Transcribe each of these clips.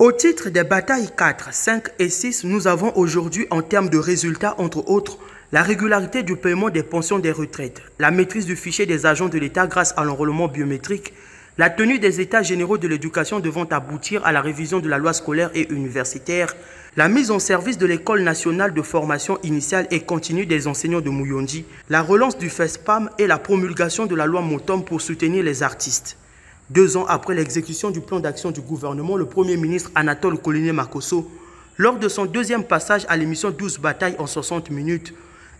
Au titre des batailles 4, 5 et 6, nous avons aujourd'hui en termes de résultats, entre autres, la régularité du paiement des pensions des retraites, la maîtrise du fichier des agents de l'État grâce à l'enrôlement biométrique, la tenue des états généraux de l'éducation devant aboutir à la révision de la loi scolaire et universitaire, la mise en service de l'École nationale de formation initiale et continue des enseignants de Mouyondi, la relance du FESPAM et la promulgation de la loi Motom pour soutenir les artistes. 2 ans après l'exécution du plan d'action du gouvernement, le Premier ministre Anatole Koliné Makosso, lors de son deuxième passage à l'émission 12 batailles en 60 minutes,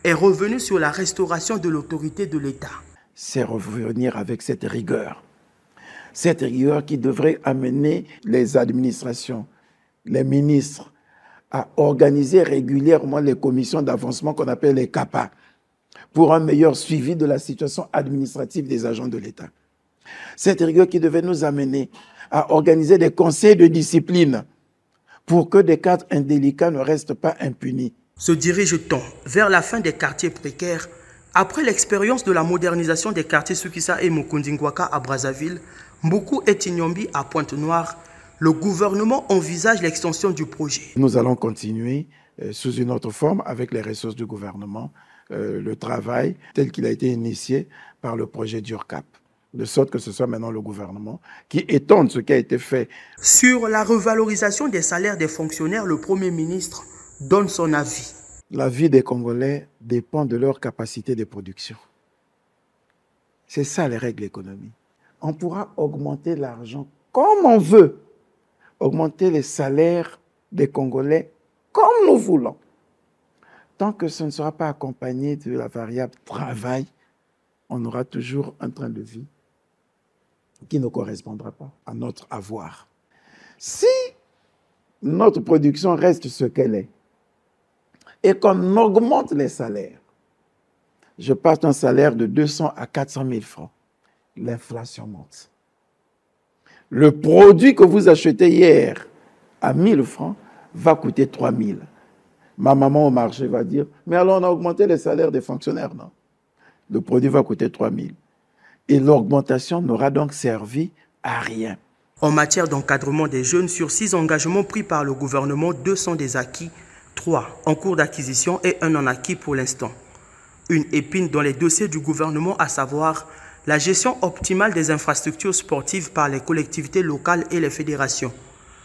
est revenu sur la restauration de l'autorité de l'État. C'est revenir avec cette rigueur qui devrait amener les administrations, les ministres, à organiser régulièrement les commissions d'avancement qu'on appelle les CAPA, pour un meilleur suivi de la situation administrative des agents de l'État. Cette rigueur qui devait nous amener à organiser des conseils de discipline pour que des cadres indélicats ne restent pas impunis. Se dirige-t-on vers la fin des quartiers précaires? Après l'expérience de la modernisation des quartiers Sukisa et Mukundingwaka à Brazzaville, Mboukou et Tignombi à Pointe-Noire, le gouvernement envisage l'extension du projet. Nous allons continuer sous une autre forme avec les ressources du gouvernement, le travail tel qu'il a été initié par le projet d'URCAP. De sorte que ce soit maintenant le gouvernement qui étende ce qui a été fait. Sur la revalorisation des salaires des fonctionnaires, le Premier ministre donne son avis. La vie des Congolais dépend de leur capacité de production. C'est ça les règles économiques. On pourra augmenter l'argent comme on veut, augmenter les salaires des Congolais comme nous voulons. Tant que ce ne sera pas accompagné de la variable travail, on aura toujours un train de vie qui ne correspondra pas à notre avoir. Si notre production reste ce qu'elle est et qu'on augmente les salaires, je passe d'un salaire de 200 à 400 000 francs, l'inflation monte. Le produit que vous achetez hier à 1 000 francs va coûter 3 000. Ma maman au marché va dire, mais alors on a augmenté les salaires des fonctionnaires, non? Le produit va coûter 3 000. Et l'augmentation n'aura donc servi à rien. En matière d'encadrement des jeunes, sur 6 engagements pris par le gouvernement, 2 sont des acquis, 3 en cours d'acquisition et 1 en acquis pour l'instant. Une épine dans les dossiers du gouvernement, à savoir la gestion optimale des infrastructures sportives par les collectivités locales et les fédérations.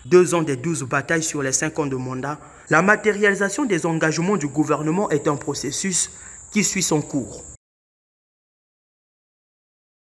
2 ans des 12 batailles sur les 5 ans de mandat, la matérialisation des engagements du gouvernement est un processus qui suit son cours.